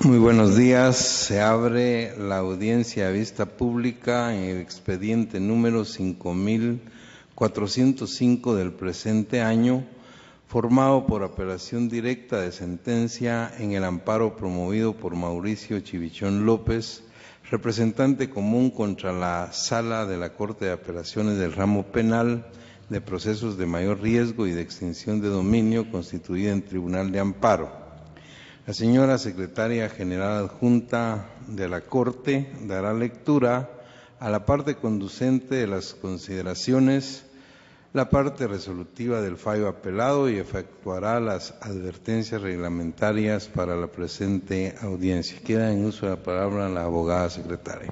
Muy buenos días. Se abre la audiencia a vista pública en el expediente número 5405 del presente año, formado por apelación directa de sentencia en el amparo promovido por Mauricio Chivichón López, representante común contra la Sala de la Corte de Apelaciones del Ramo Penal de Procesos de Mayor Riesgo y de Extinción de Dominio, constituida en Tribunal de Amparo. La señora Secretaria General Adjunta de la Corte dará lectura a la parte conducente de las consideraciones, la parte resolutiva del fallo apelado y efectuará las advertencias reglamentarias para la presente audiencia. Queda en uso de la palabra la abogada secretaria.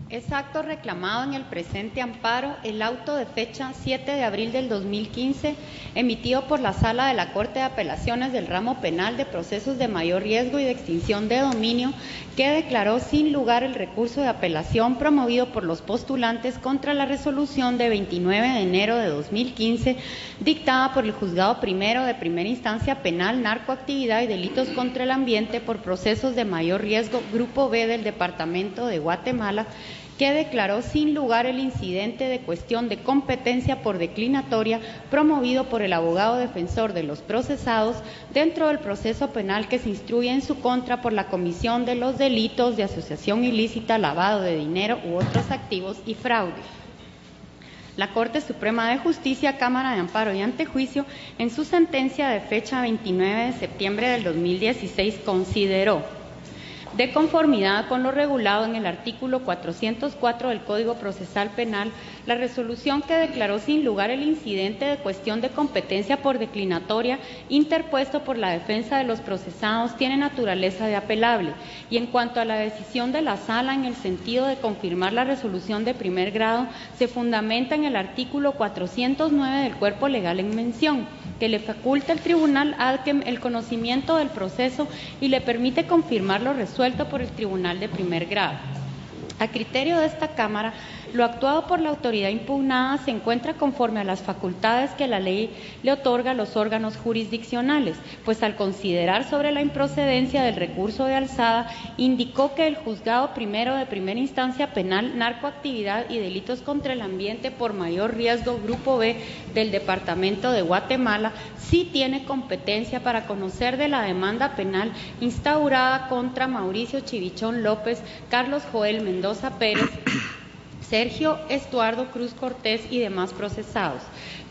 Es acto reclamado en el presente amparo el auto de fecha 7 de abril del 2015, emitido por la Sala de la Corte de Apelaciones del Ramo Penal de Procesos de Mayor Riesgo y de Extinción de Dominio, que declaró sin lugar el recurso de apelación promovido por los postulantes contra la resolución de 29 de enero de 2015, dictada por el Juzgado Primero de Primera Instancia Penal, Narcoactividad y Delitos contra el Ambiente por Procesos de Mayor Riesgo, Grupo B del Departamento de Guatemala, que declaró sin lugar el incidente de cuestión de competencia por declinatoria promovido por el abogado defensor de los procesados dentro del proceso penal que se instruye en su contra por la comisión de los delitos de asociación ilícita, lavado de dinero u otros activos y fraude. La Corte Suprema de Justicia, Cámara de Amparo y Antejuicio, en su sentencia de fecha 29 de septiembre del 2016, consideró: de conformidad con lo regulado en el artículo 404 del Código Procesal Penal, la resolución que declaró sin lugar el incidente de cuestión de competencia por declinatoria interpuesto por la defensa de los procesados tiene naturaleza de apelable, y en cuanto a la decisión de la Sala en el sentido de confirmar la resolución de primer grado, se fundamenta en el artículo 409 del cuerpo legal en mención, que le faculta al Tribunal ADQUEM el conocimiento del proceso y le permite confirmar lo resuelto por el Tribunal de primer grado. A criterio de esta Cámara, lo actuado por la autoridad impugnada se encuentra conforme a las facultades que la ley le otorga a los órganos jurisdiccionales, pues al considerar sobre la improcedencia del recurso de alzada, indicó que el Juzgado Primero de Primera Instancia Penal, Narcoactividad y Delitos contra el Ambiente por Mayor Riesgo, Grupo B del Departamento de Guatemala, sí tiene competencia para conocer de la demanda penal instaurada contra Mauricio Chivichón López, Carlos Joel Mendoza Pérez, Sergio Estuardo Cruz Cortés y demás procesados,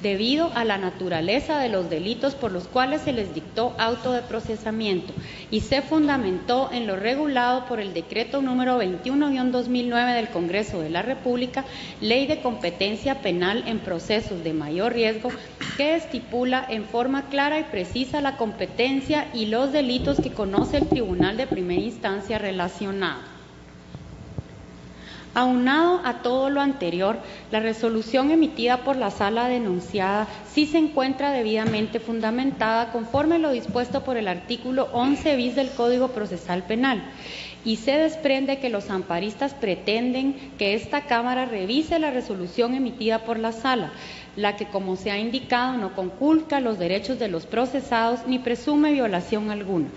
debido a la naturaleza de los delitos por los cuales se les dictó auto de procesamiento, y se fundamentó en lo regulado por el decreto número 21-2009 del Congreso de la República, Ley de Competencia Penal en Procesos de Mayor Riesgo, que estipula en forma clara y precisa la competencia y los delitos que conoce el Tribunal de Primera Instancia relacionado. Aunado a todo lo anterior, la resolución emitida por la Sala denunciada sí se encuentra debidamente fundamentada conforme lo dispuesto por el artículo 11 bis del Código Procesal Penal, y se desprende que los amparistas pretenden que esta Cámara revise la resolución emitida por la Sala, la que, como se ha indicado, no conculca los derechos de los procesados ni presume violación alguna,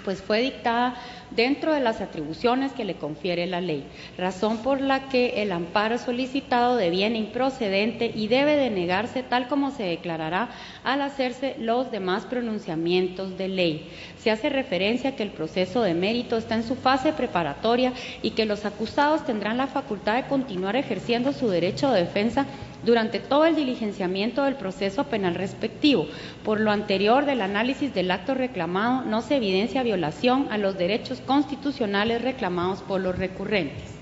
pues fue dictada dentro de las atribuciones que le confiere la ley, razón por la que el amparo solicitado deviene improcedente y debe denegarse tal como se declarará al hacerse los demás pronunciamientos de ley. Se hace referencia a que el proceso de mérito está en su fase preparatoria y que los acusados tendrán la facultad de continuar ejerciendo su derecho de defensa durante todo el diligenciamiento del proceso penal respectivo. Por lo anterior, del análisis del acto reclamado no se evidencia violación a los derechos constitucionales reclamados por los recurrentes.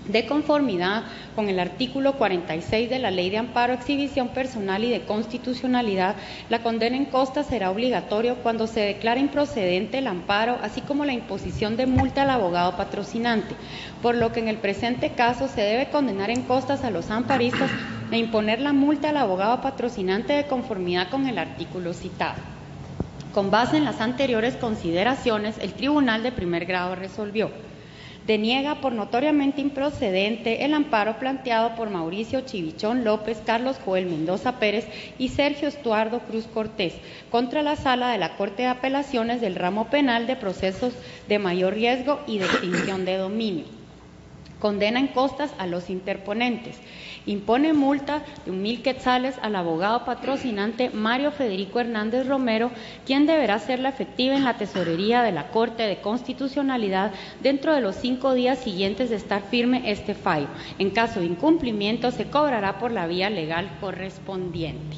De conformidad con el artículo 46 de la Ley de Amparo, Exhibición Personal y de Constitucionalidad, la condena en costa será obligatorio cuando se declare improcedente el amparo, así como la imposición de multa al abogado patrocinante, por lo que en el presente caso se debe condenar en costas a los amparistas e imponer la multa al abogado patrocinante de conformidad con el artículo citado. Con base en las anteriores consideraciones, el Tribunal de Primer Grado resolvió: deniega por notoriamente improcedente el amparo planteado por Mauricio Chivichón López, Carlos Joel Mendoza Pérez y Sergio Estuardo Cruz Cortés contra la Sala de la Corte de Apelaciones del Ramo Penal de Procesos de Mayor Riesgo y de Extinción de Dominio. Condena en costas a los interponentes. Impone multa de 1,000 quetzales al abogado patrocinante Mario Federico Hernández Romero, quien deberá hacerla efectiva en la tesorería de la Corte de Constitucionalidad dentro de los 5 días siguientes de estar firme este fallo. En caso de incumplimiento, se cobrará por la vía legal correspondiente.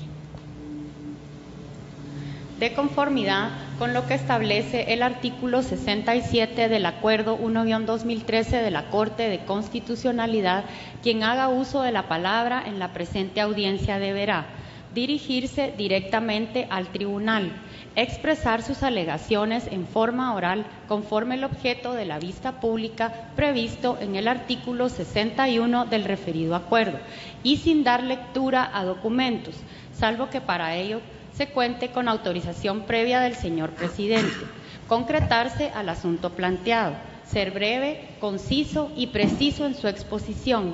De conformidad con lo que establece el artículo 67 del Acuerdo 1-2013 de la Corte de Constitucionalidad, quien haga uso de la palabra en la presente audiencia deberá dirigirse directamente al tribunal, expresar sus alegaciones en forma oral conforme el objeto de la vista pública previsto en el artículo 61 del referido acuerdo y sin dar lectura a documentos, salvo que para ello se cuente con autorización previa del señor presidente, concretarse al asunto planteado, ser breve, conciso y preciso en su exposición,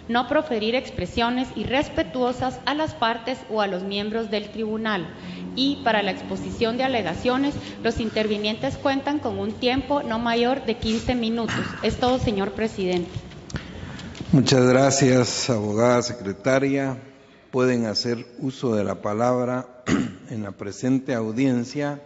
no proferir expresiones irrespetuosas a las partes o a los miembros del tribunal y para la exposición de alegaciones los intervinientes cuentan con un tiempo no mayor de 15 minutos. Es todo, señor presidente. Muchas gracias, abogada secretaria. Pueden hacer uso de la palabra en la presente audiencia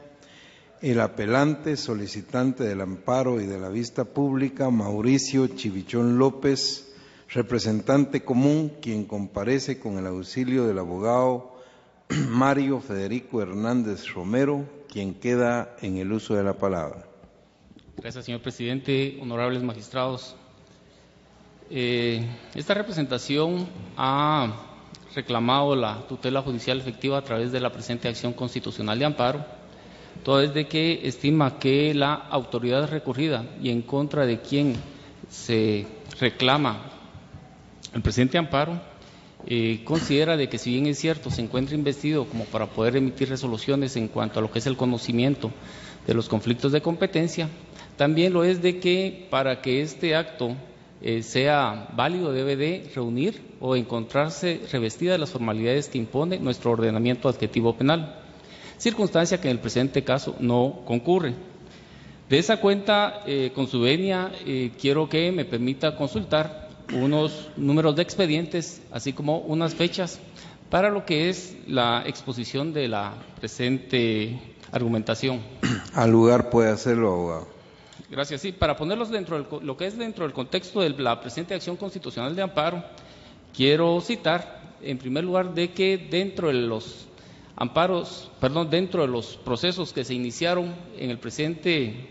el apelante, solicitante del amparo y de la vista pública, Mauricio Chivichón López, representante común, quien comparece con el auxilio del abogado Mario Federico Hernández Romero, quien queda en el uso de la palabra. Gracias, señor presidente. Honorables magistrados, esta representación ha reclamado la tutela judicial efectiva a través de la presente acción constitucional de amparo, toda vez de que estima que la autoridad recurrida y en contra de quien se reclama el presente amparo considera de que, si bien es cierto, se encuentra investido como para poder emitir resoluciones en cuanto a lo que es el conocimiento de los conflictos de competencia, también lo es de que para que este acto sea válido debe de reunir o encontrarse revestida de las formalidades que impone nuestro ordenamiento adjetivo penal, circunstancia que en el presente caso no concurre. De esa cuenta, con su venia, quiero que me permita consultar unos números de expedientes, así como unas fechas para lo que es la exposición de la presente argumentación. Al lugar puede hacerlo, abogado. Gracias. Sí, para ponerlos dentro lo que es dentro del contexto de la presente acción constitucional de amparo, quiero citar, en primer lugar, de que dentro de los dentro de los procesos que se iniciaron en el presente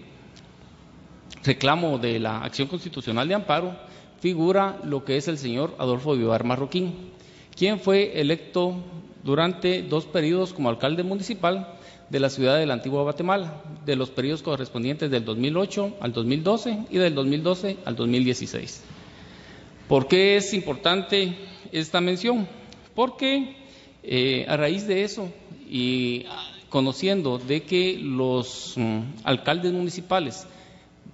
reclamo de la acción constitucional de amparo, figura lo que es el señor Adolfo Vivar Marroquín, quien fue electo durante 2 periodos como alcalde municipal de la ciudad de la antigua Guatemala, de los periodos correspondientes del 2008 al 2012 y del 2012 al 2016. ¿Por qué es importante esta mención? Porque a raíz de eso y conociendo de que los alcaldes municipales,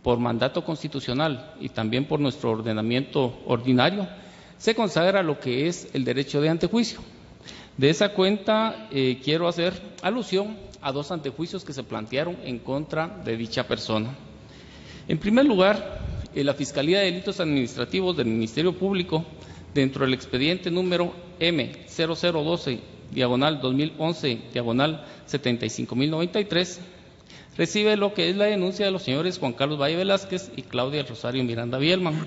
por mandato constitucional y también por nuestro ordenamiento ordinario, se consagra lo que es el derecho de antejuicio. De esa cuenta quiero hacer alusión a 2 antejuicios que se plantearon en contra de dicha persona. En primer lugar, la Fiscalía de Delitos Administrativos del Ministerio Público, dentro del expediente número M0012/2011/75093, recibe lo que es la denuncia de los señores Juan Carlos Valle Velázquez y Claudia Rosario Miranda Bielman.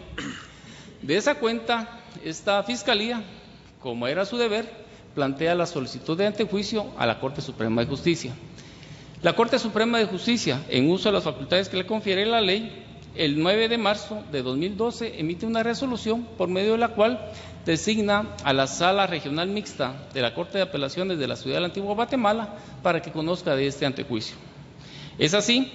De esa cuenta, esta Fiscalía, como era su deber, plantea la solicitud de antejuicio a la Corte Suprema de Justicia. La Corte Suprema de Justicia, en uso de las facultades que le confiere la ley, el 9 de marzo de 2012 emite una resolución por medio de la cual designa a la Sala Regional Mixta de la Corte de Apelaciones de la Ciudad de la Antigua Guatemala para que conozca de este antejuicio. Es así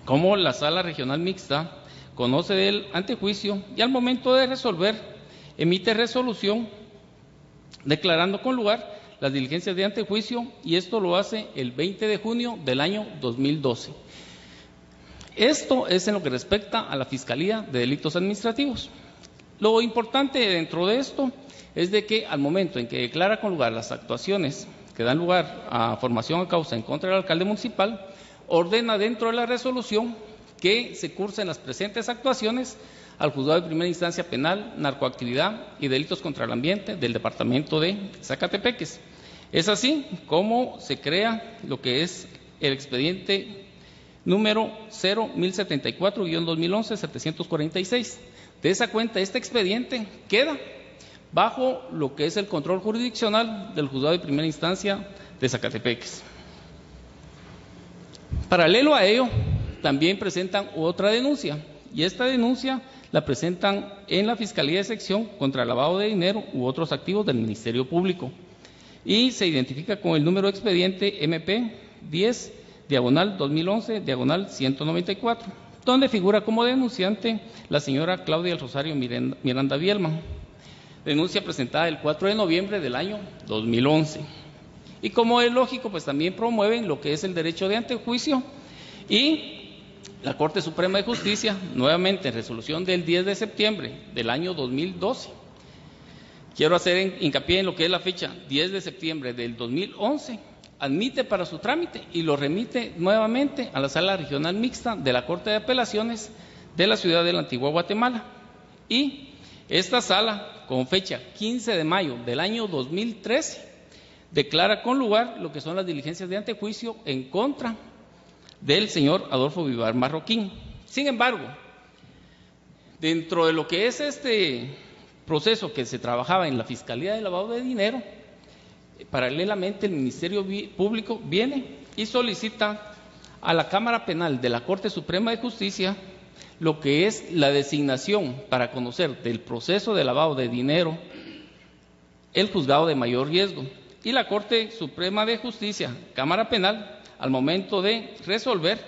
como la Sala Regional Mixta conoce del antejuicio y al momento de resolver emite resolución declarando con lugar las diligencias de antejuicio, y esto lo hace el 20 de junio del año 2012. Esto es en lo que respecta a la Fiscalía de Delitos Administrativos. Lo importante dentro de esto es de que al momento en que declara con lugar las actuaciones que dan lugar a formación a causa en contra del alcalde municipal, ordena dentro de la resolución que se cursen las presentes actuaciones al Juzgado de Primera Instancia Penal, Narcoactividad y Delitos contra el Ambiente del Departamento de Zacatepeques. Es así como se crea lo que es el expediente número 0-1074-2011-746. De esa cuenta, este expediente queda bajo lo que es el control jurisdiccional del Juzgado de Primera Instancia de Zacatepeques. Paralelo a ello, también presentan otra denuncia, y esta denuncia la presentan en la Fiscalía de Sección contra el lavado de dinero u otros activos del Ministerio Público, y se identifica con el número de expediente MP 10/2011/194, donde figura como denunciante la señora Claudia del Rosario Miranda Bielman. Denuncia presentada el 4 de noviembre del año 2011. Y como es lógico, pues también promueven lo que es el derecho de antejuicio, y la Corte Suprema de Justicia, nuevamente en resolución del 10 de septiembre del año 2012, quiero hacer hincapié en lo que es la fecha 10 de septiembre del 2011, admite para su trámite y lo remite nuevamente a la Sala Regional Mixta de la Corte de Apelaciones de la ciudad de la Antigua Guatemala. Y esta sala, con fecha 15 de mayo del año 2013, declara con lugar lo que son las diligencias de antejuicio en contra del señor Adolfo Vivar Marroquín. Sin embargo, dentro de lo que es este proceso que se trabajaba en la Fiscalía de Lavado de Dinero, paralelamente el Ministerio Público viene y solicita a la Cámara Penal de la Corte Suprema de Justicia lo que es la designación para conocer del proceso de lavado de dinero el juzgado de mayor riesgo. Y la Corte Suprema de Justicia, Cámara Penal, al momento de resuelven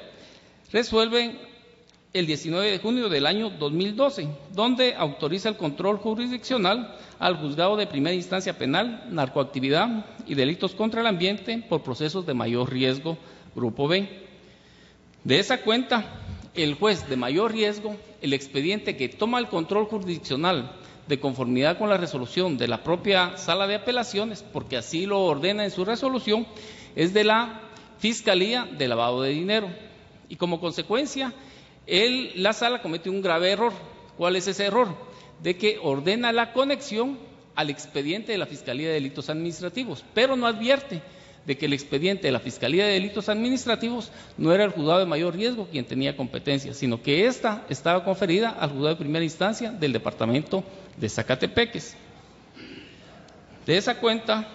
el 19 de junio del año 2012, donde autoriza el control jurisdiccional al Juzgado de Primera Instancia Penal, Narcoactividad y Delitos contra el Ambiente por procesos de mayor riesgo, Grupo B. De esa cuenta, el juez de mayor riesgo, el expediente que toma el control jurisdiccional de conformidad con la resolución de la propia Sala de Apelaciones, porque así lo ordena en su resolución, es de la Fiscalía de Lavado de Dinero. Y como consecuencia, la Sala comete un grave error. ¿Cuál es ese error? De que ordena la conexión al expediente de la Fiscalía de Delitos Administrativos, pero no advierte de que el expediente de la Fiscalía de Delitos Administrativos no era el juzgado de mayor riesgo quien tenía competencia, sino que ésta estaba conferida al juzgado de primera instancia del departamento de Zacatepeques. De esa cuenta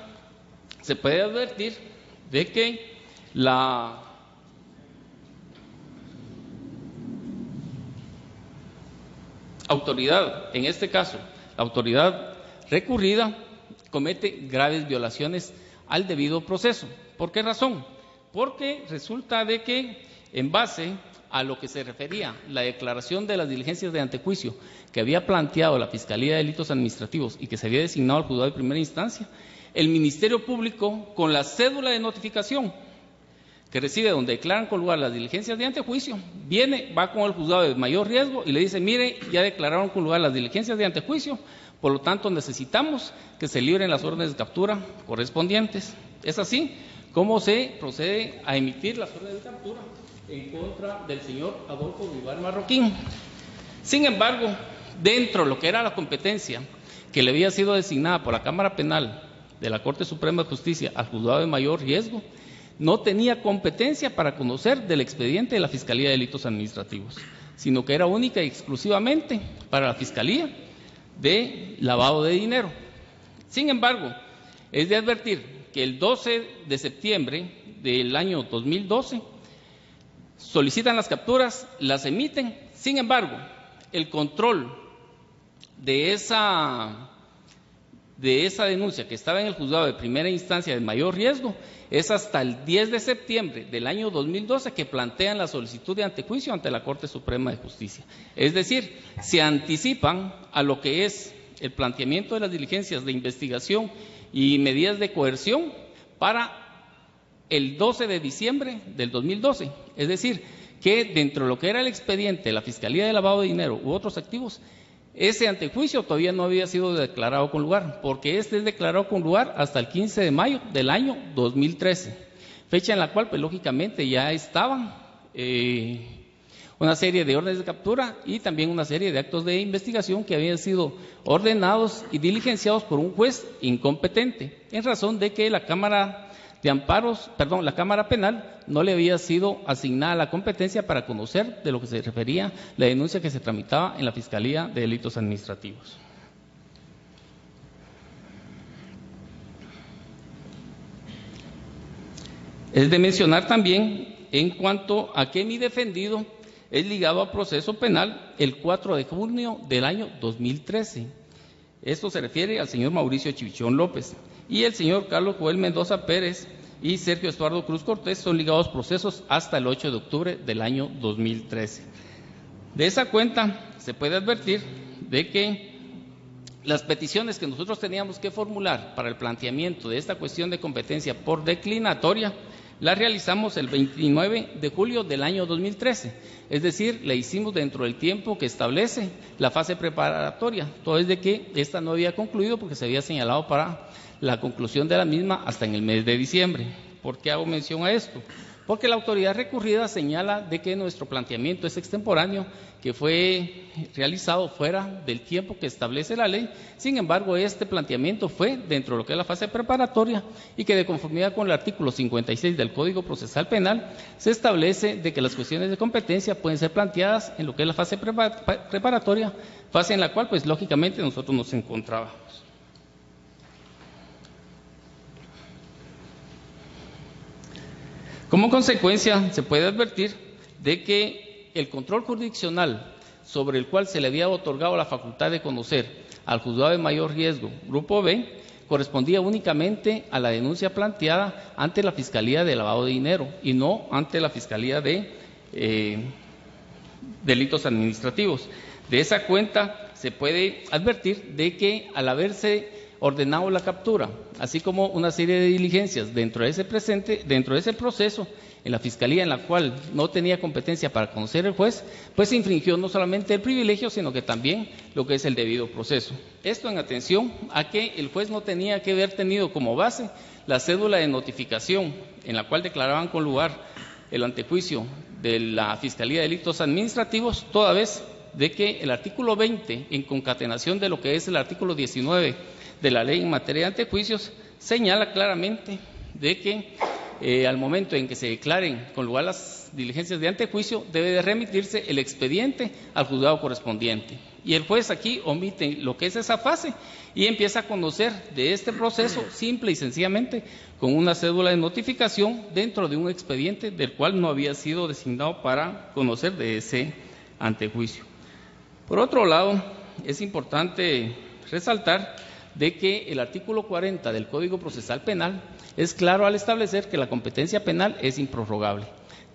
se puede advertir de que la autoridad, en este caso, la autoridad recurrida, comete graves violaciones al debido proceso. ¿Por qué razón? Porque resulta de que en base a lo que se refería la declaración de las diligencias de antejuicio que había planteado la Fiscalía de Delitos Administrativos y que se había designado al juzgado de primera instancia, el Ministerio Público, con la cédula de notificación que recibe donde declaran con lugar las diligencias de antejuicio, va con el juzgado de mayor riesgo y le dice: mire, ya declararon con lugar las diligencias de antejuicio, por lo tanto necesitamos que se libren las órdenes de captura correspondientes. Es así como se procede a emitir las órdenes de captura en contra del señor Adolfo Vivar Marroquín. Sin embargo, dentro de lo que era la competencia que le había sido designada por la Cámara Penal de la Corte Suprema de Justicia al juzgado de mayor riesgo, no tenía competencia para conocer del expediente de la Fiscalía de Delitos Administrativos, sino que era única y exclusivamente para la Fiscalía de Lavado de Dinero. Sin embargo, es de advertir que el 12 de septiembre del año 2012 solicitan las capturas, las emiten. Sin embargo, el control de esa denuncia que estaba en el juzgado de primera instancia de mayor riesgo es hasta el 10 de septiembre del año 2012 que plantean la solicitud de antejuicio ante la Corte Suprema de Justicia. Es decir, se anticipan a lo que es el planteamiento de las diligencias de investigación y medidas de coerción para el 12 de diciembre del 2012. Es decir, que dentro de lo que era el expediente de la Fiscalía de Lavado de Dinero u otros activos, ese antejuicio todavía no había sido declarado con lugar, porque este es declarado con lugar hasta el 15 de mayo del año 2013, fecha en la cual, pues lógicamente ya estaban una serie de órdenes de captura y también una serie de actos de investigación que habían sido ordenados y diligenciados por un juez incompetente, en razón de que la Cámara de Amparos, la Cámara Penal no le había sido asignada la competencia para conocer de lo que se refería la denuncia que se tramitaba en la Fiscalía de Delitos Administrativos. Es de mencionar también en cuanto a que mi defendido es ligado a proceso penal el 4 de junio del año 2013. Esto se refiere al señor Mauricio Chivichón López. Y el señor Carlos Joel Mendoza Pérez y Sergio Estuardo Cruz Cortés son ligados procesos hasta el 8 de octubre del año 2013. De esa cuenta se puede advertir de que las peticiones que nosotros teníamos que formular para el planteamiento de esta cuestión de competencia por declinatoria la realizamos el 29 de julio del año 2013, es decir, la hicimos dentro del tiempo que establece la fase preparatoria, todo es de que esta no había concluido porque se había señalado para la conclusión de la misma hasta en el mes de diciembre. ¿Por qué hago mención a esto? Porque la autoridad recurrida señala de que nuestro planteamiento es extemporáneo, que fue realizado fuera del tiempo que establece la ley. Sin embargo, este planteamiento fue dentro de lo que es la fase preparatoria y que de conformidad con el artículo 56 del Código Procesal Penal se establece de que las cuestiones de competencia pueden ser planteadas en lo que es la fase preparatoria, fase en la cual pues lógicamente nosotros nos encontrábamos. Como consecuencia, se puede advertir de que el control jurisdiccional sobre el cual se le había otorgado la facultad de conocer al juzgado de mayor riesgo, Grupo B, correspondía únicamente a la denuncia planteada ante la Fiscalía de Lavado de Dinero y no ante la Fiscalía de Delitos Administrativos. De esa cuenta se puede advertir de que al haberse ordenado la captura, así como una serie de diligencias dentro de ese proceso en la Fiscalía en la cual no tenía competencia para conocer el juez, pues se infringió no solamente el privilegio, sino que también lo que es el debido proceso. Esto en atención a que el juez no tenía que haber tenido como base la cédula de notificación en la cual declaraban con lugar el antejuicio de la Fiscalía de Delitos Administrativos, toda vez de que el artículo 20, en concatenación de lo que es el artículo 19 de la ley en materia de antejuicios, señala claramente de que al momento en que se declaren con lugar las diligencias de antejuicio, debe de remitirse el expediente al juzgado correspondiente. Y el juez aquí omite lo que es esa fase y empieza a conocer de este proceso simple y sencillamente con una cédula de notificación dentro de un expediente del cual no había sido designado para conocer de ese antejuicio. Por otro lado, es importante resaltar de que el artículo 40 del Código Procesal Penal es claro al establecer que la competencia penal es improrrogable.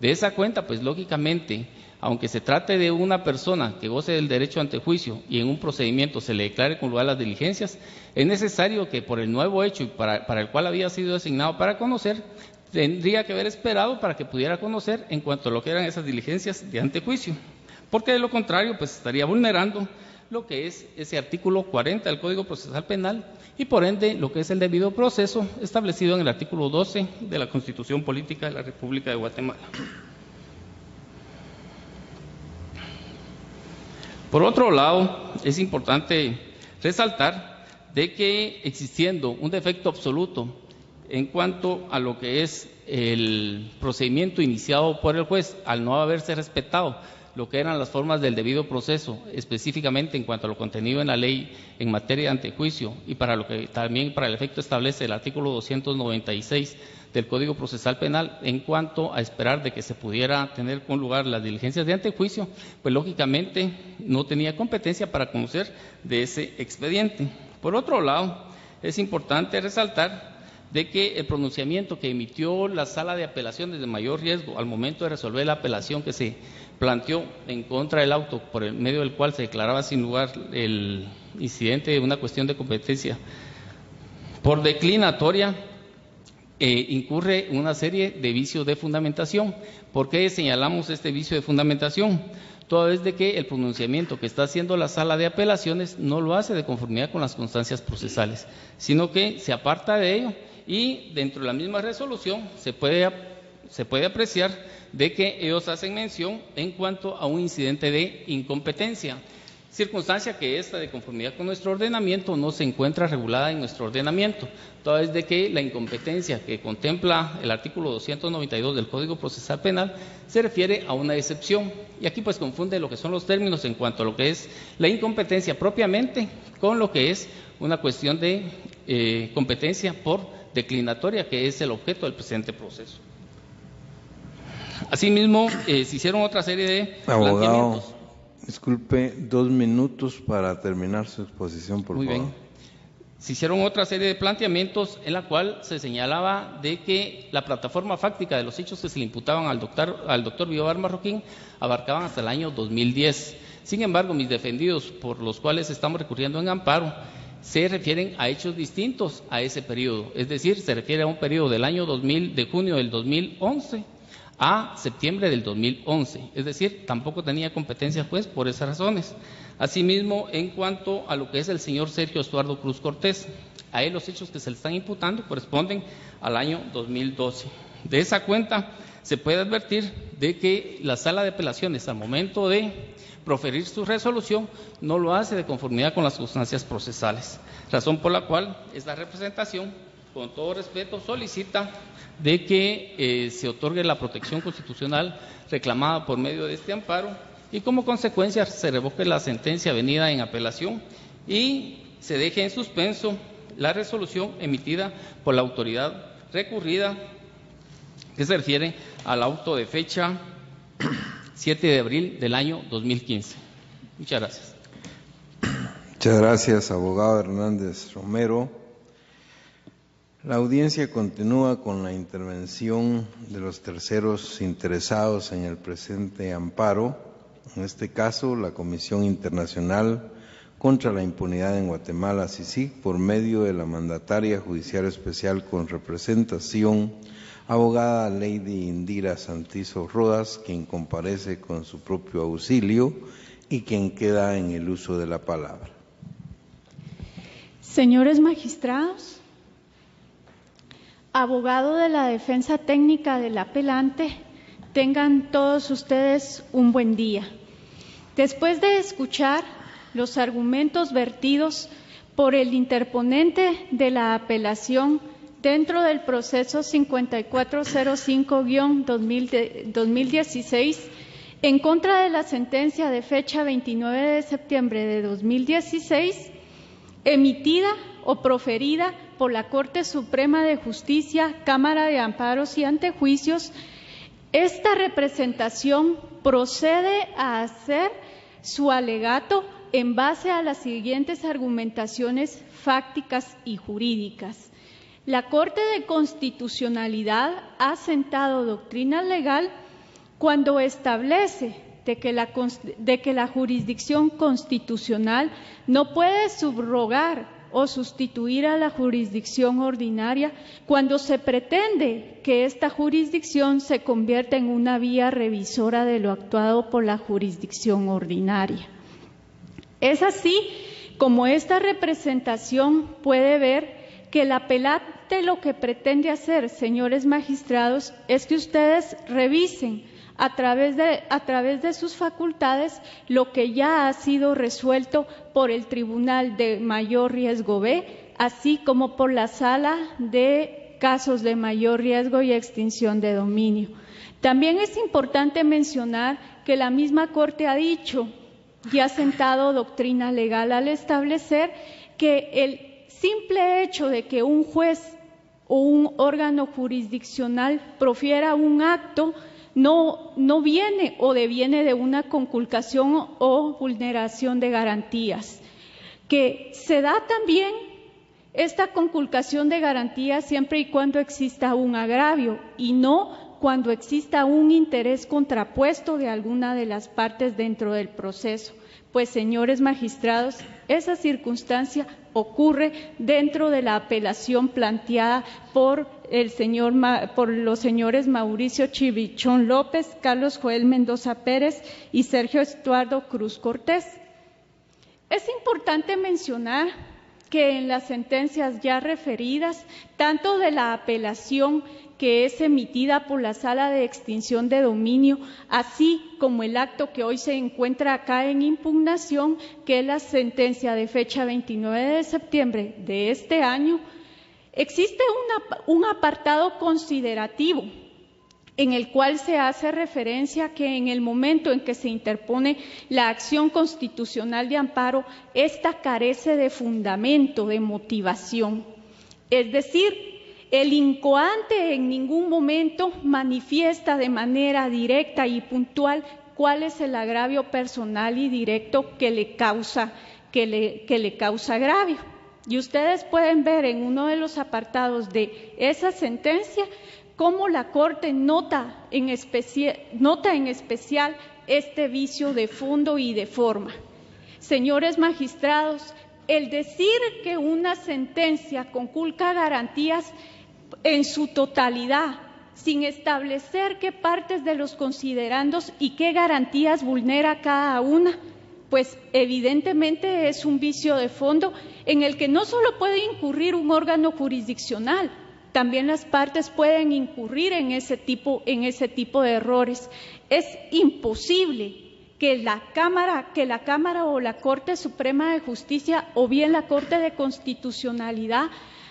De esa cuenta, pues lógicamente, aunque se trate de una persona que goce del derecho ante juicio y en un procedimiento se le declare con lugar las diligencias, es necesario que por el nuevo hecho y para el cual había sido designado para conocer, tendría que haber esperado para que pudiera conocer en cuanto a lo que eran esas diligencias de antejuicio, porque de lo contrario, pues estaría vulnerando lo que es ese artículo 40 del Código Procesal Penal y por ende lo que es el debido proceso establecido en el artículo 12 de la Constitución Política de la República de Guatemala. Por otro lado, es importante resaltar de que existiendo un defecto absoluto en cuanto a lo que es el procedimiento iniciado por el juez, al no haberse respetado lo que eran las formas del debido proceso, específicamente en cuanto a lo contenido en la ley en materia de antejuicio y para lo que también para el efecto establece el artículo 296 del Código Procesal Penal en cuanto a esperar de que se pudiera tener con lugar las diligencias de antejuicio, pues lógicamente no tenía competencia para conocer de ese expediente. Por otro lado, es importante resaltar de que el pronunciamiento que emitió la Sala de Apelaciones de Mayor Riesgo al momento de resolver la apelación que se planteó en contra del auto por el medio del cual se declaraba sin lugar el incidente de una cuestión de competencia por declinatoria, incurre una serie de vicios de fundamentación. ¿Por qué señalamos este vicio de fundamentación? Toda vez de que el pronunciamiento que está haciendo la sala de apelaciones no lo hace de conformidad con las constancias procesales, sino que se aparta de ello y dentro de la misma resolución se puede apreciar de que ellos hacen mención en cuanto a un incidente de incompetencia, circunstancia que esta, de conformidad con nuestro ordenamiento, no se encuentra regulada en nuestro ordenamiento, toda vez de que la incompetencia que contempla el artículo 292 del Código Procesal Penal se refiere a una excepción, y aquí pues confunde lo que son los términos en cuanto a lo que es la incompetencia propiamente con lo que es una cuestión de competencia por declinatoria, que es el objeto del presente proceso. Asimismo, se hicieron otra serie de planteamientos. Disculpe, 2 minutos para terminar su exposición, por favor. Muy bien. Se hicieron otra serie de planteamientos en la cual se señalaba de que la plataforma fáctica de los hechos que se le imputaban al doctor Biobar Marroquín abarcaban hasta el año 2010. Sin embargo, mis defendidos, por los cuales estamos recurriendo en amparo, se refieren a hechos distintos a ese periodo. Es decir, se refiere a un periodo del año 2000, de junio del 2011 a septiembre del 2011, es decir, tampoco tenía competencia juez por esas razones. Asimismo, en cuanto a lo que es el señor Sergio Estuardo Cruz Cortés, a él los hechos que se le están imputando corresponden al año 2012. De esa cuenta se puede advertir de que la sala de apelaciones, al momento de proferir su resolución, no lo hace de conformidad con las circunstancias procesales, razón por la cual esta representación, con todo respeto, solicita de que se otorgue la protección constitucional reclamada por medio de este amparo y como consecuencia se revoque la sentencia venida en apelación y se deje en suspenso la resolución emitida por la autoridad recurrida, que se refiere al auto de fecha 7 de abril del año 2015. Muchas gracias. Muchas gracias, abogado Hernández Romero. La audiencia continúa con la intervención de los terceros interesados en el presente amparo, en este caso la Comisión Internacional contra la Impunidad en Guatemala, CICIG, por medio de la mandataria judicial especial con representación, abogada Lady Indira Santizo Rodas, quien comparece con su propio auxilio y quien queda en el uso de la palabra. Señores magistrados, abogado de la defensa técnica del apelante, tengan todos ustedes un buen día. Después de escuchar los argumentos vertidos por el interponente de la apelación dentro del proceso 5405-2016 en contra de la sentencia de fecha 29 de septiembre de 2016, emitida o proferida por la Corte Suprema de Justicia, Cámara de Amparos y Antejuicios, esta representación procede a hacer su alegato en base a las siguientes argumentaciones fácticas y jurídicas. La Corte de Constitucionalidad ha sentado doctrina legal cuando establece de que la jurisdicción constitucional no puede subrogar o sustituir a la jurisdicción ordinaria cuando se pretende que esta jurisdicción se convierta en una vía revisora de lo actuado por la jurisdicción ordinaria. Es así como esta representación puede ver que el apelante lo que pretende hacer, señores magistrados, es que ustedes revisen a través de sus facultades lo que ya ha sido resuelto por el Tribunal de Mayor Riesgo B, así como por la Sala de Casos de Mayor Riesgo y Extinción de Dominio. También es importante mencionar que la misma Corte ha dicho y ha sentado doctrina legal al establecer que el simple hecho de que un juez o un órgano jurisdiccional profiera un acto no viene o deviene de una conculcación o vulneración de garantías, que se da también esta conculcación de garantías siempre y cuando exista un agravio y no cuando exista un interés contrapuesto de alguna de las partes dentro del proceso. Pues, señores magistrados, esa circunstancia ocurre dentro de la apelación planteada por los señores Mauricio Chivichón López, Carlos Joel Mendoza Pérez y Sergio Estuardo Cruz Cortés. Es importante mencionar que en las sentencias ya referidas, tanto de la apelación que es emitida por la Sala de Extinción de Dominio, así como el acto que hoy se encuentra acá en impugnación, que es la sentencia de fecha 29 de septiembre de este año, existe un apartado considerativo en el cual se hace referencia que en el momento en que se interpone la acción constitucional de amparo, ésta carece de fundamento, de motivación. Es decir, el incoante en ningún momento manifiesta de manera directa y puntual cuál es el agravio personal y directo que le causa agravio. Y ustedes pueden ver en uno de los apartados de esa sentencia cómo la Corte nota en especial este vicio de fondo y de forma. Señores magistrados, el decir que una sentencia conculca garantías en su totalidad, sin establecer qué partes de los considerandos y qué garantías vulnera cada una, pues evidentemente es un vicio de fondo en el que no solo puede incurrir un órgano jurisdiccional, también las partes pueden incurrir en ese tipo de errores. Es imposible que la Cámara o la Corte Suprema de Justicia o bien la Corte de Constitucionalidad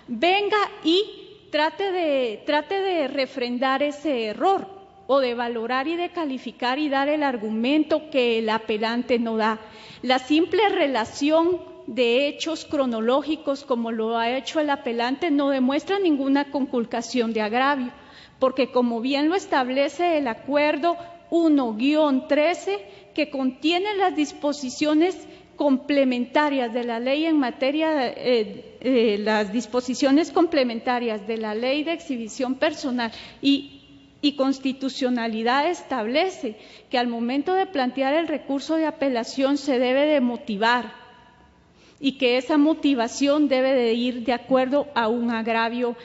venga y trate de refrendar ese error o de valorar y de calificar y dar el argumento que el apelante no da. La simple relación de hechos cronológicos, como lo ha hecho el apelante, no demuestra ninguna conculcación de agravio, porque como bien lo establece el acuerdo 1-13, que contiene las disposiciones complementarias de la ley en materia, las disposiciones complementarias de la ley de exhibición personal y constitucionalidad, establece que al momento de plantear el recurso de apelación se debe de motivar y que esa motivación debe de ir de acuerdo a un agravio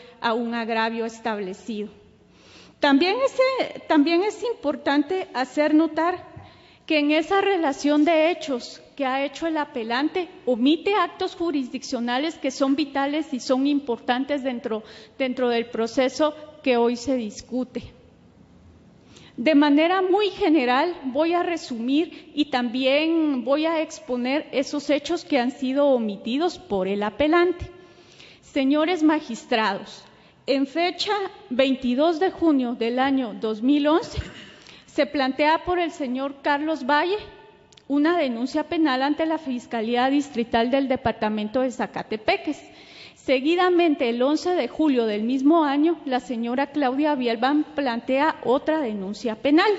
establecido. También es importante hacer notar que en esa relación de hechos que ha hecho el apelante omite actos jurisdiccionales que son vitales y son importantes dentro del proceso que hoy se discute. De manera muy general voy a resumir y también voy a exponer esos hechos que han sido omitidos por el apelante. Señores magistrados, en fecha 22 de junio del año 2011, se plantea por el señor Carlos Valle una denuncia penal ante la Fiscalía Distrital del Departamento de Zacatepeques. Seguidamente, el 11 de julio del mismo año, la señora Claudia Bielban plantea otra denuncia penal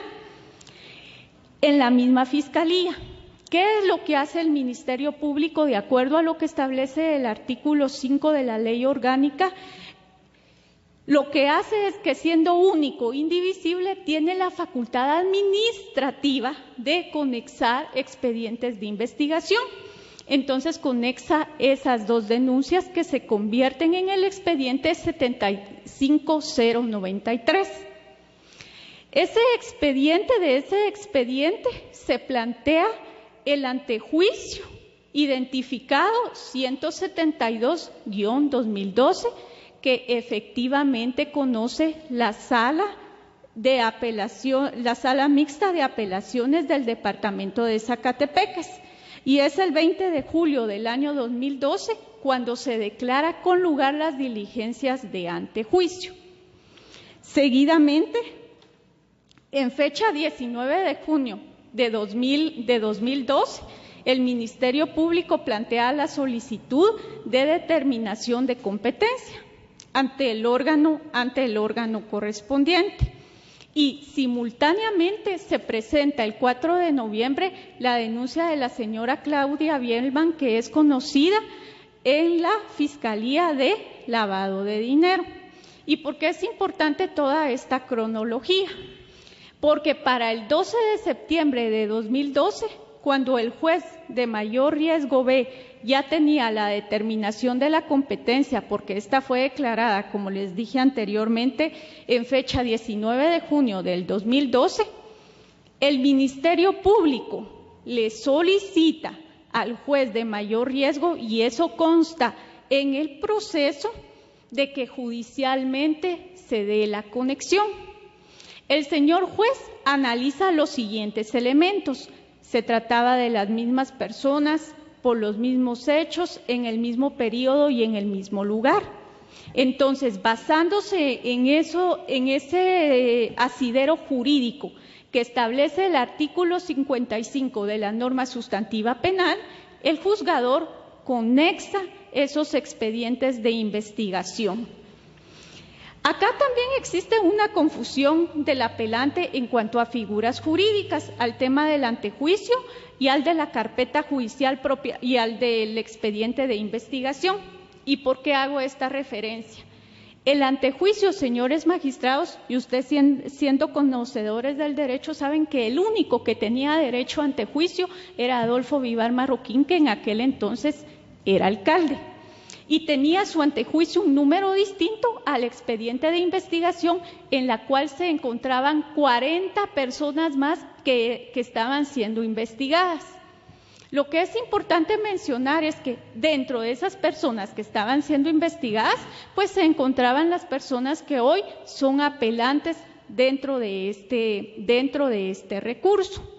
en la misma Fiscalía. ¿Qué es lo que hace el Ministerio Público de acuerdo a lo que establece el artículo 5 de la Ley Orgánica? Lo que hace es que, siendo único, indivisible, tiene la facultad administrativa de conexar expedientes de investigación. Entonces, conexa esas dos denuncias que se convierten en el expediente 75093. De ese expediente se plantea el antejuicio identificado 172-2012, que efectivamente conoce la sala mixta de apelaciones del departamento de Zacatepeques, y es el 20 de julio del año 2012 cuando se declara con lugar las diligencias de antejuicio. Seguidamente, en fecha 19 de junio de 2012, el Ministerio Público plantea la solicitud de determinación de competencia ante el órgano correspondiente. Y simultáneamente se presenta el 4 de noviembre la denuncia de la señora Claudia Bielban, que es conocida en la Fiscalía de Lavado de Dinero. ¿Y por qué es importante toda esta cronología? Porque para el 12 de septiembre de 2012, cuando el juez de mayor riesgo B ya tenía la determinación de la competencia, porque esta fue declarada, como les dije anteriormente, en fecha 19 de junio del 2012, el Ministerio Público le solicita al juez de mayor riesgo, y eso consta en el proceso, de que judicialmente se dé la conexión. El señor juez analiza los siguientes elementos: se trataba de las mismas personas, por los mismos hechos, en el mismo periodo y en el mismo lugar. Entonces, basándose en eso, en ese asidero jurídico que establece el artículo 55 de la norma sustantiva penal, el juzgador conexa esos expedientes de investigación. Acá también existe una confusión del apelante en cuanto a figuras jurídicas, al tema del antejuicio y al de la carpeta judicial propia y al del expediente de investigación. ¿Y por qué hago esta referencia? El antejuicio, señores magistrados, y ustedes siendo conocedores del derecho, saben que el único que tenía derecho a antejuicio era Adolfo Vivar Marroquín, que en aquel entonces era alcalde, y tenía su antejuicio un número distinto al expediente de investigación, en la cual se encontraban 40 personas más que estaban siendo investigadas. Lo que es importante mencionar es que dentro de esas personas que estaban siendo investigadas, pues se encontraban las personas que hoy son apelantes dentro de este recurso.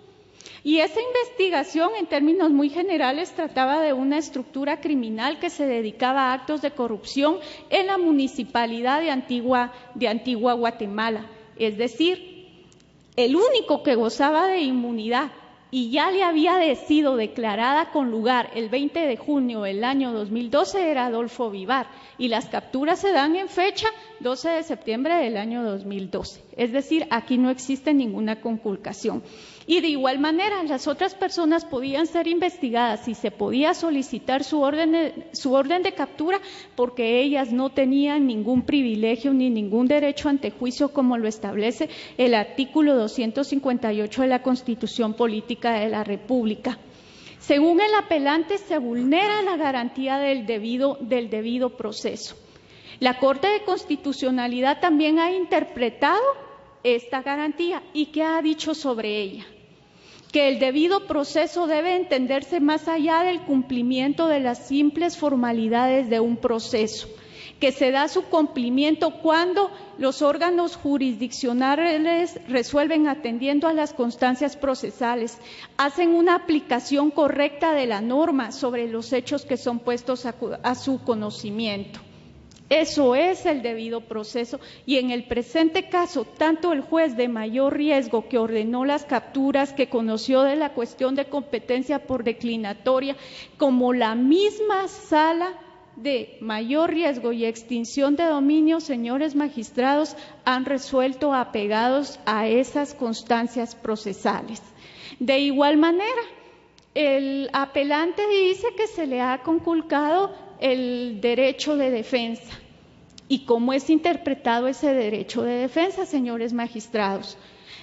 Y esa investigación, en términos muy generales, trataba de una estructura criminal que se dedicaba a actos de corrupción en la municipalidad de Antigua Guatemala. Es decir, el único que gozaba de inmunidad y ya le había sido declarada con lugar el 20 de junio del año 2012 era Adolfo Vivar, y las capturas se dan en fecha 12 de septiembre del año 2012. Es decir, aquí no existe ninguna conculcación. Y de igual manera, las otras personas podían ser investigadas y se podía solicitar su orden de captura, porque ellas no tenían ningún privilegio ni ningún derecho ante juicio, como lo establece el artículo 258 de la Constitución Política de la República. Según el apelante, se vulnera la garantía del debido proceso. La Corte de Constitucionalidad también ha interpretado esta garantía. ¿Y qué ha dicho sobre ella? Que el debido proceso debe entenderse más allá del cumplimiento de las simples formalidades de un proceso, que se da su cumplimiento cuando los órganos jurisdiccionales resuelven atendiendo a las constancias procesales, hacen una aplicación correcta de la norma sobre los hechos que son puestos a su conocimiento. Eso es el debido proceso, y en el presente caso, tanto el juez de mayor riesgo que ordenó las capturas, que conoció de la cuestión de competencia por declinatoria, como la misma sala de mayor riesgo y extinción de dominio, señores magistrados, han resuelto apegados a esas constancias procesales. De igual manera, el apelante dice que se le ha conculcado el derecho de defensa. ¿Y cómo es interpretado ese derecho de defensa, señores magistrados?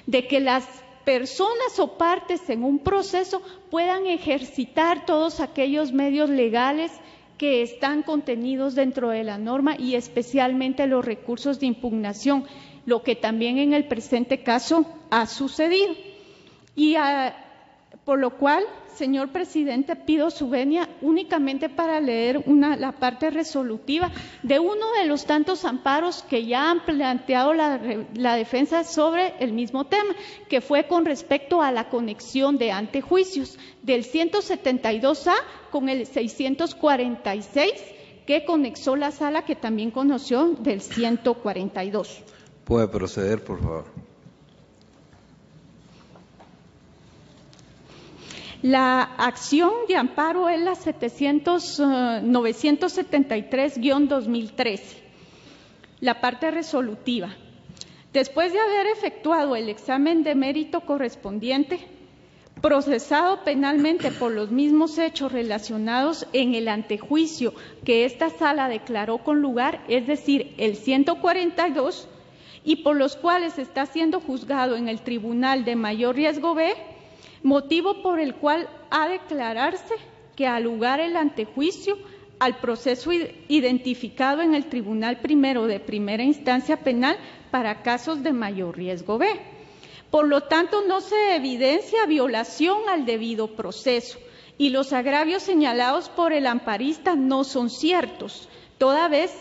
De que las personas o partes en un proceso puedan ejercitar todos aquellos medios legales que están contenidos dentro de la norma, y especialmente los recursos de impugnación, lo que también en el presente caso ha sucedido. Y por lo cual, señor presidente, pido su venia únicamente para leer la parte resolutiva de uno de los tantos amparos que ya han planteado la defensa sobre el mismo tema, que fue con respecto a la conexión de antejuicios del 172A con el 646, que conexó la sala que también conoció del 142. Puede proceder, por favor. La acción de amparo es la 973-2013, la parte resolutiva. Después de haber efectuado el examen de mérito correspondiente, procesado penalmente por los mismos hechos relacionados en el antejuicio que esta sala declaró con lugar, es decir, el 142, y por los cuales está siendo juzgado en el Tribunal de Mayor Riesgo B, motivo por el cual ha de declararse que al lugar el antejuicio al proceso identificado en el Tribunal Primero de Primera Instancia Penal para casos de mayor riesgo B. Por lo tanto, no se evidencia violación al debido proceso y los agravios señalados por el amparista no son ciertos, toda vez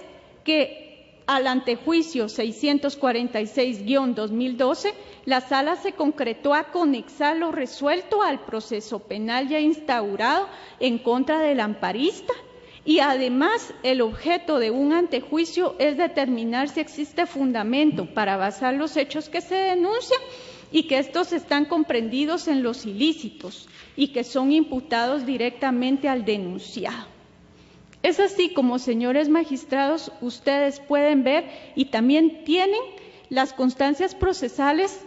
que al antejuicio 646-2012, la Sala se concretó a conexar lo resuelto al proceso penal ya instaurado en contra del amparista y además el objeto de un antejuicio es determinar si existe fundamento para basar los hechos que se denuncian y que estos están comprendidos en los ilícitos y que son imputados directamente al denunciado. Es así como, señores magistrados, ustedes pueden ver y también tienen las constancias procesales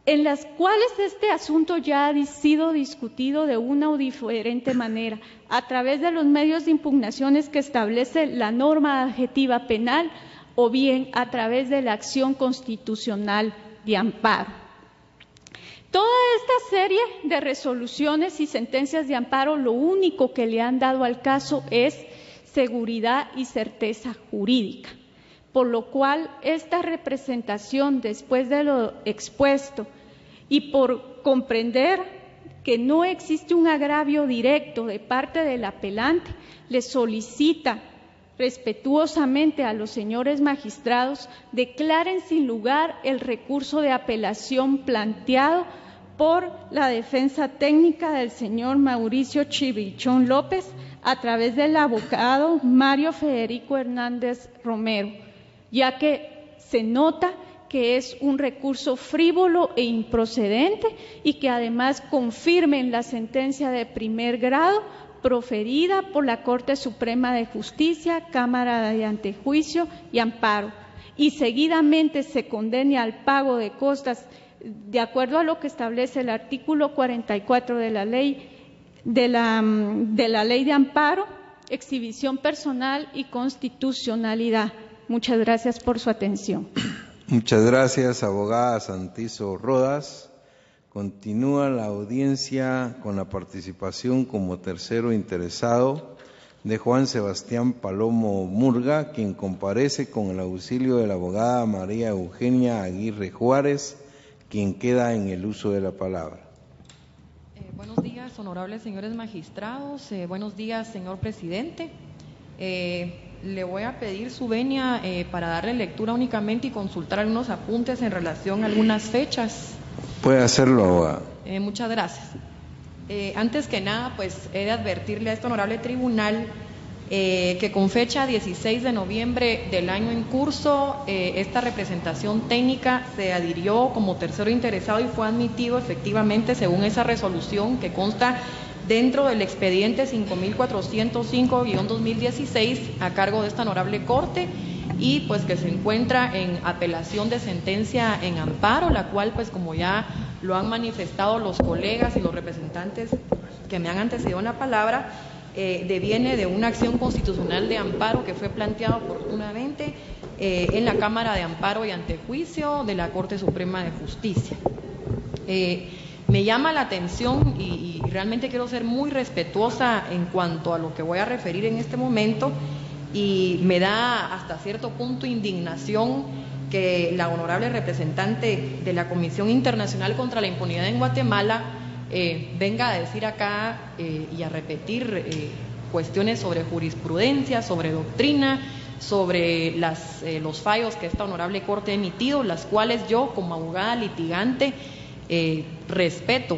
en las cuales este asunto ya ha sido discutido de una o diferente manera, a través de los medios de impugnaciones que establece la norma adjetiva penal o bien a través de la acción constitucional de amparo. Toda esta serie de resoluciones y sentencias de amparo lo único que le han dado al caso es seguridad y certeza jurídica, por lo cual esta representación, después de lo expuesto y por comprender que no existe un agravio directo de parte del apelante, le solicita respetuosamente a los señores magistrados declaren sin lugar el recurso de apelación planteado por la defensa técnica del señor Mauricio Chivichón López a través del abogado Mario Federico Hernández Romero, ya que se nota que es un recurso frívolo e improcedente y que además confirmen la sentencia de primer grado proferida por la Corte Suprema de Justicia, Cámara de Antejuicio y Amparo, y seguidamente se condene al pago de costas de acuerdo a lo que establece el artículo 44 de la ley de la ley de amparo, exhibición personal y constitucionalidad. Muchas gracias por su atención. Muchas gracias, abogada Santizo Rodas. Continúa la audiencia con la participación como tercero interesado de Juan Sebastián Palomo Murga, quien comparece con el auxilio de la abogada María Eugenia Aguirre Juárez, quien queda en el uso de la palabra. Buenos días, honorables señores magistrados. Buenos días, señor presidente. Le voy a pedir su venia para darle lectura únicamente y consultar algunos apuntes en relación a algunas fechas. Puede hacerlo, abogada. Muchas gracias. Antes que nada, pues he de advertirle a este honorable tribunal que con fecha 16 de noviembre del año en curso, esta representación técnica se adhirió como tercero interesado y fue admitido efectivamente según esa resolución que consta dentro del expediente 5405-2016 a cargo de esta honorable Corte y pues que se encuentra en apelación de sentencia en amparo, la cual pues como ya lo han manifestado los colegas y los representantes que me han antecedido en la palabra, deviene de una acción constitucional de amparo que fue planteada oportunamente en la Cámara de Amparo y Antejuicio de la Corte Suprema de Justicia. Me llama la atención y realmente quiero ser muy respetuosa en cuanto a lo que voy a referir en este momento y me da hasta cierto punto indignación que la honorable representante de la Comisión Internacional contra la Impunidad en Guatemala venga a decir acá y a repetir cuestiones sobre jurisprudencia, sobre doctrina, sobre los fallos que esta honorable Corte ha emitido, las cuales yo como abogada litigante respeto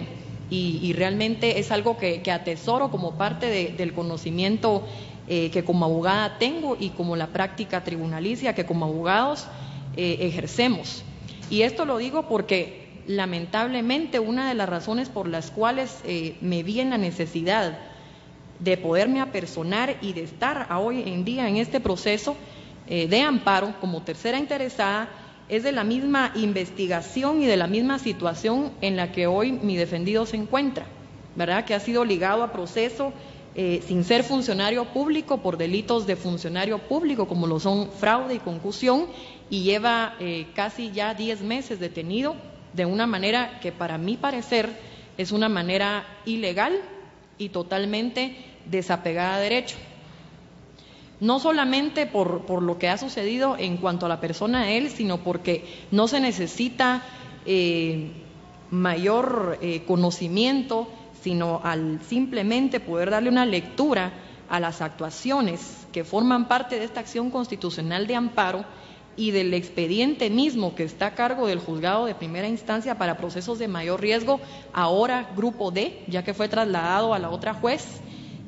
y realmente es algo que atesoro como parte del conocimiento que como abogada tengo y como la práctica tribunalicia que como abogados ejercemos. Y esto lo digo porque lamentablemente una de las razones por las cuales me vi en la necesidad de poderme apersonar y de estar hoy en día en este proceso de amparo como tercera interesada es de la misma investigación y de la misma situación en la que hoy mi defendido se encuentra, ¿verdad? Que ha sido ligado a proceso sin ser funcionario público por delitos de funcionario público como lo son fraude y concusión y lleva casi ya 10 meses detenido de una manera que para mi parecer es una manera ilegal y totalmente desapegada de derecho. No solamente por lo que ha sucedido en cuanto a la persona de él, sino porque no se necesita mayor conocimiento, sino al simplemente poder darle una lectura a las actuaciones que forman parte de esta acción constitucional de amparo y del expediente mismo que está a cargo del juzgado de primera instancia para procesos de mayor riesgo, ahora grupo D, ya que fue trasladado a la otra juez.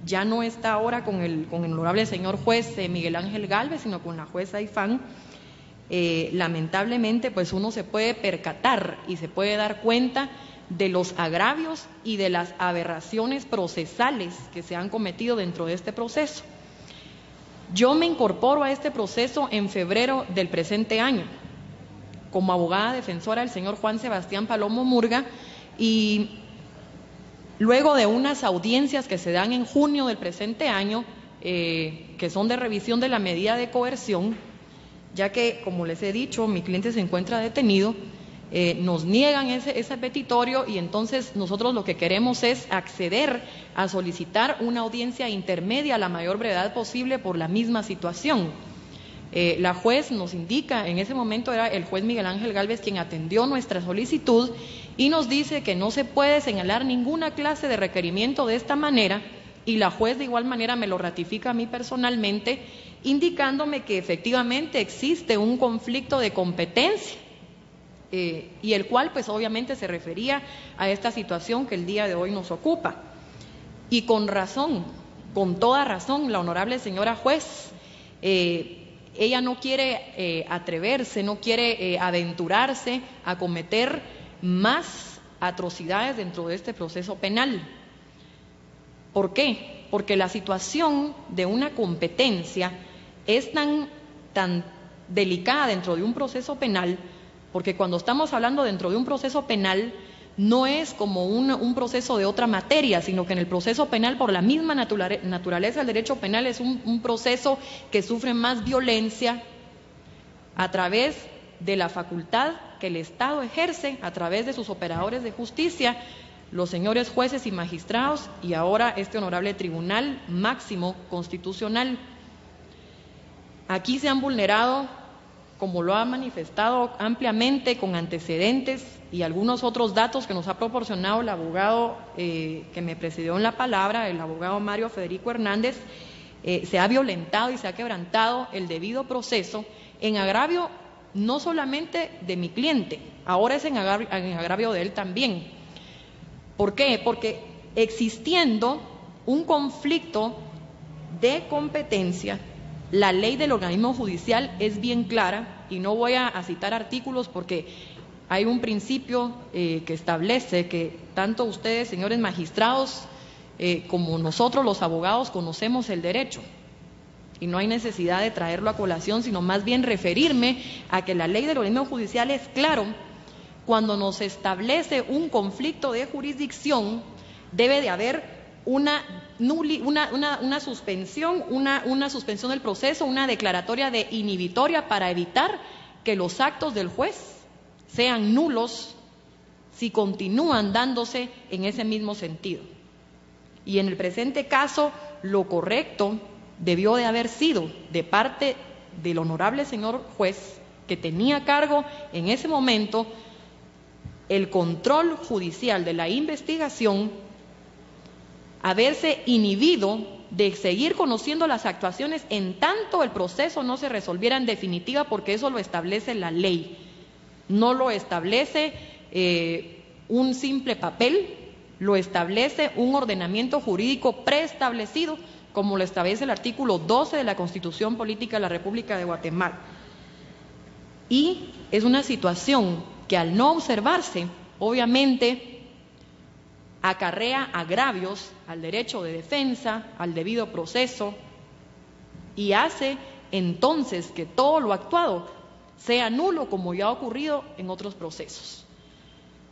Ya no está ahora con el honorable señor juez Miguel Ángel Gálvez, sino con la jueza Ifán. Lamentablemente, pues uno se puede percatar y se puede dar cuenta de los agravios y de las aberraciones procesales que se han cometido dentro de este proceso. Yo me incorporo a este proceso en febrero del presente año como abogada defensora del señor Juan Sebastián Palomo Murga, y luego de unas audiencias que se dan en junio del presente año, que son de revisión de la medida de coerción, ya que, como les he dicho, mi cliente se encuentra detenido, nos niegan ese petitorio, y entonces nosotros lo que queremos es acceder a solicitar una audiencia intermedia a la mayor brevedad posible por la misma situación. La juez nos indica, en ese momento era el juez Miguel Ángel Gálvez quien atendió nuestra solicitud, y nos dice que no se puede señalar ninguna clase de requerimiento de esta manera, y la juez de igual manera me lo ratifica a mí personalmente, indicándome que efectivamente existe un conflicto de competencia, y el cual pues obviamente se refería a esta situación que el día de hoy nos ocupa. Y con razón, con toda razón, la honorable señora juez, ella no quiere atreverse, no quiere aventurarse a cometer más atrocidades dentro de este proceso penal. ¿Por qué? Porque la situación de una competencia es tan delicada dentro de un proceso penal, porque cuando estamos hablando dentro de un proceso penal, no es como un proceso de otra materia, sino que en el proceso penal, por la misma naturaleza del derecho penal, es un proceso que sufre más violencia a través de la facultad que el Estado ejerce, a través de sus operadores de justicia, los señores jueces y magistrados, y ahora este honorable Tribunal Máximo Constitucional. Aquí se han vulnerado, como lo ha manifestado ampliamente con antecedentes y algunos otros datos que nos ha proporcionado el abogado que me precedió en la palabra, el abogado Mario Federico Hernández, se ha violentado y se ha quebrantado el debido proceso en agravio no solamente de mi cliente, ahora es en agravio de él también. ¿Por qué? Porque existiendo un conflicto de competencia, la ley del organismo judicial es bien clara, y no voy a citar artículos porque hay un principio que establece que tanto ustedes, señores magistrados, como nosotros los abogados conocemos el derecho, y no hay necesidad de traerlo a colación, sino más bien referirme a que la ley del organismo judicial es claro. Cuando nos establece un conflicto de jurisdicción, debe de haber una suspensión, una suspensión del proceso, una declaratoria de inhibitoria para evitar que los actos del juez sean nulos si continúan dándose en ese mismo sentido. Y en el presente caso, lo correcto debió de haber sido de parte del honorable señor juez, que tenía a cargo en ese momento el control judicial de la investigación, haberse inhibido de seguir conociendo las actuaciones en tanto el proceso no se resolviera en definitiva, porque eso lo establece la ley, no lo establece un simple papel, lo establece un ordenamiento jurídico preestablecido, como lo establece el artículo 12 de la Constitución Política de la República de Guatemala. Y es una situación que, al no observarse, obviamente acarrea agravios al derecho de defensa, al debido proceso, y hace entonces que todo lo actuado sea nulo, como ya ha ocurrido en otros procesos.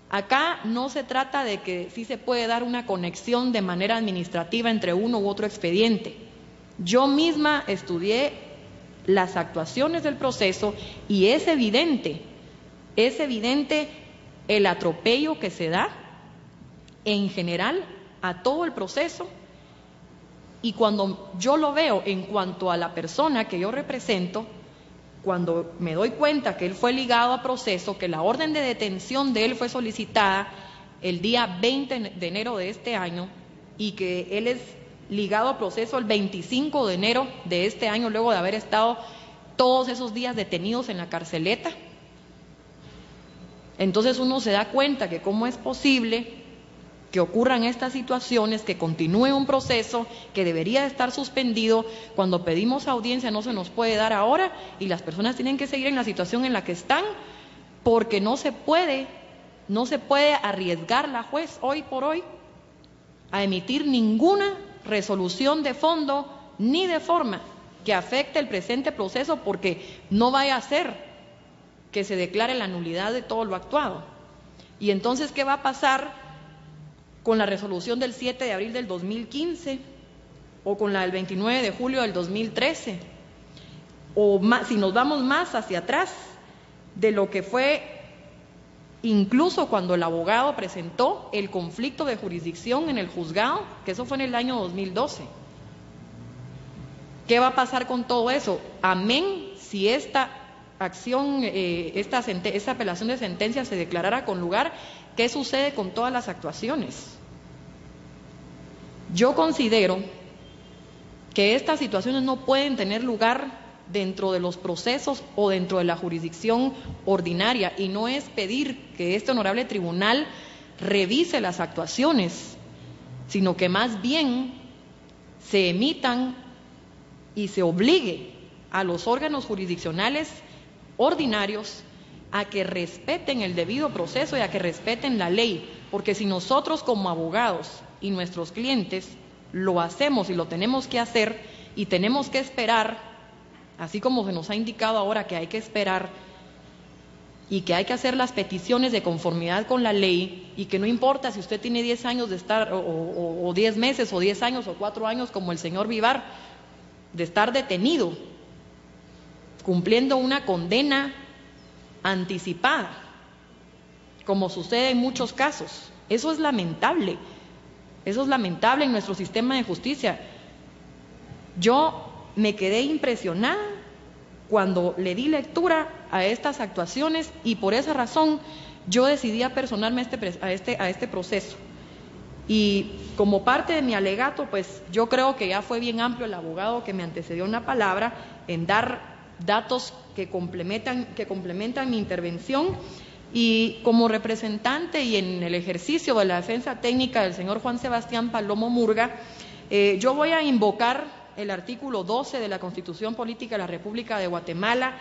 Acá no se trata de que sí se puede dar una conexión de manera administrativa entre uno u otro expediente. Yo misma estudié las actuaciones del proceso y es evidente el atropello que se da en general a todo el proceso, y cuando yo lo veo en cuanto a la persona que yo represento, cuando me doy cuenta que él fue ligado a proceso, que la orden de detención de él fue solicitada el día 20 de enero de este año y que él es ligado a proceso el 25 de enero de este año, luego de haber estado todos esos días detenidos en la carceleta, entonces uno se da cuenta que cómo es posible que ocurran estas situaciones, que continúe un proceso que debería de estar suspendido. Cuando pedimos audiencia no se nos puede dar ahora y las personas tienen que seguir en la situación en la que están, porque no se puede arriesgar la juez hoy por hoy a emitir ninguna resolución de fondo ni de forma que afecte el presente proceso, porque no vaya a ser que se declare la nulidad de todo lo actuado. Y entonces, ¿qué va a pasar con la resolución del 7 de abril del 2015 o con la del 29 de julio del 2013? O más, si nos vamos más hacia atrás de lo que fue incluso cuando el abogado presentó el conflicto de jurisdicción en el juzgado, que eso fue en el año 2012. ¿Qué va a pasar con todo eso? Amén si esta acción, esta apelación de sentencia se declarara con lugar, ¿qué sucede con todas las actuaciones? Yo considero que estas situaciones no pueden tener lugar dentro de los procesos o dentro de la jurisdicción ordinaria, y no es pedir que este honorable tribunal revise las actuaciones, sino que más bien se emitan y se obligue a los órganos jurisdiccionales ordinarios a que respeten el debido proceso y a que respeten la ley, porque si nosotros como abogados y nuestros clientes lo hacemos y lo tenemos que hacer y tenemos que esperar, así como se nos ha indicado ahora que hay que esperar y que hay que hacer las peticiones de conformidad con la ley, y que no importa si usted tiene 10 años de estar o 10 meses o 10 años o 4 años como el señor Vivar, de estar detenido cumpliendo una condena anticipada, como sucede en muchos casos. Eso es lamentable en nuestro sistema de justicia. Yo me quedé impresionada cuando le di lectura a estas actuaciones, y por esa razón yo decidí apersonarme a este proceso. Y como parte de mi alegato, pues yo creo que ya fue bien amplio el abogado que me antecedió en la palabra en dar datos que complementan mi intervención, y como representante y en el ejercicio de la defensa técnica del señor Juan Sebastián Palomo Murga, yo voy a invocar el artículo 12 de la Constitución Política de la República de Guatemala,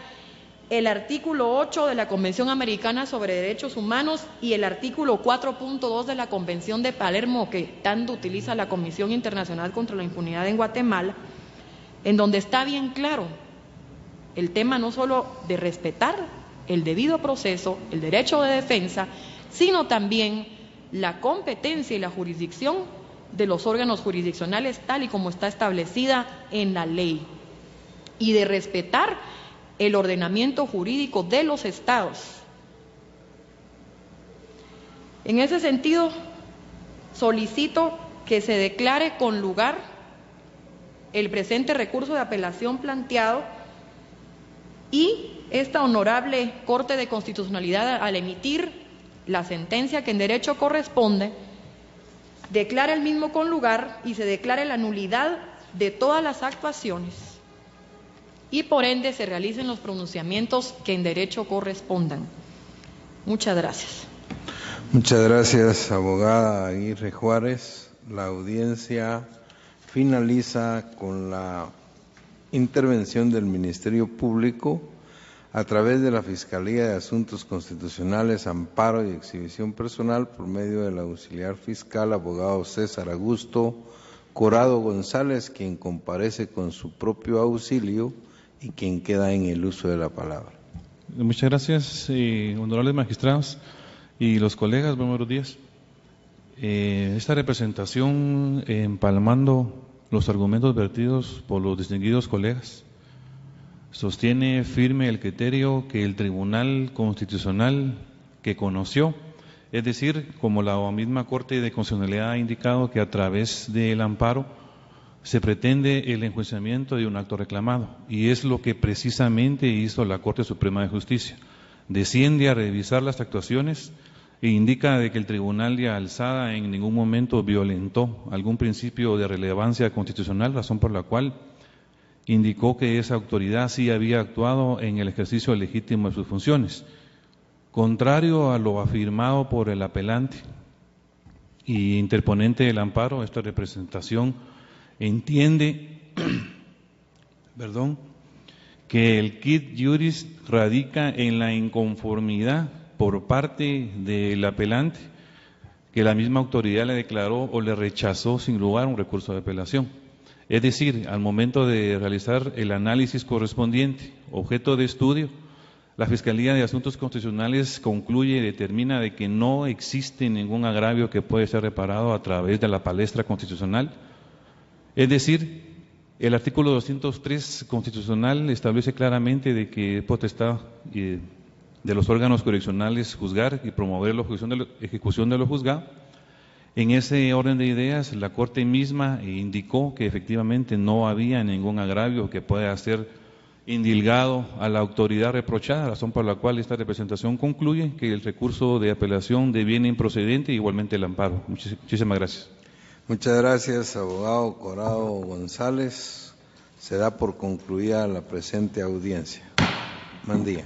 el artículo 8 de la Convención Americana sobre Derechos Humanos y el artículo 4.2 de la Convención de Palermo, que tanto utiliza la Comisión Internacional contra la Impunidad en Guatemala, en donde está bien claro el tema no solo de respetar el debido proceso, el derecho de defensa, sino también la competencia y la jurisdicción de los órganos jurisdiccionales tal y como está establecida en la ley, y de respetar el ordenamiento jurídico de los estados. En ese sentido, solicito que se declare con lugar el presente recurso de apelación planteado, y esta honorable Corte de Constitucionalidad, al emitir la sentencia que en derecho corresponde, declara el mismo con lugar y se declare la nulidad de todas las actuaciones, y por ende se realicen los pronunciamientos que en derecho correspondan. Muchas gracias. Muchas gracias, abogada Aguirre Juárez. La audiencia finaliza con la intervención del Ministerio Público a través de la Fiscalía de Asuntos Constitucionales, Amparo y Exhibición Personal, por medio del auxiliar fiscal, abogado César Augusto Corado González, quien comparece con su propio auxilio y quien queda en el uso de la palabra. Muchas gracias, honorables magistrados y los colegas, buenos días. Esta representación, empalmando los argumentos vertidos por los distinguidos colegas, sostiene firme el criterio que el Tribunal Constitucional que conoció Es decir, como la misma Corte de Constitucionalidad ha indicado que a través del amparo se pretende el enjuiciamiento de un acto reclamado, y es lo que precisamente hizo la Corte Suprema de Justicia. Desciende a revisar las actuaciones e indica de que el Tribunal de Alzada en ningún momento violentó algún principio de relevancia constitucional, razón por la cual indicó que esa autoridad sí había actuado en el ejercicio legítimo de sus funciones. Contrario a lo afirmado por el apelante y interponente del amparo, esta representación entiende que el quid juris radica en la inconformidad por parte del apelante, que la misma autoridad le declaró o le rechazó sin lugar un recurso de apelación. Es decir, al momento de realizar el análisis correspondiente, objeto de estudio, la Fiscalía de Asuntos Constitucionales concluye y determina de que no existe ningún agravio que puede ser reparado a través de la palestra constitucional. Es decir, el artículo 203 constitucional establece claramente de que es potestad de los órganos correccionales juzgar y promover la ejecución de lo juzgado. En ese orden de ideas, la Corte misma indicó que efectivamente no había ningún agravio que pueda ser indilgado a la autoridad reprochada, razón por la cual esta representación concluye que el recurso de apelación deviene improcedente e igualmente el amparo. Muchísimas gracias. Muchas gracias, abogado Corado González. Se da por concluida la presente audiencia. Buen día.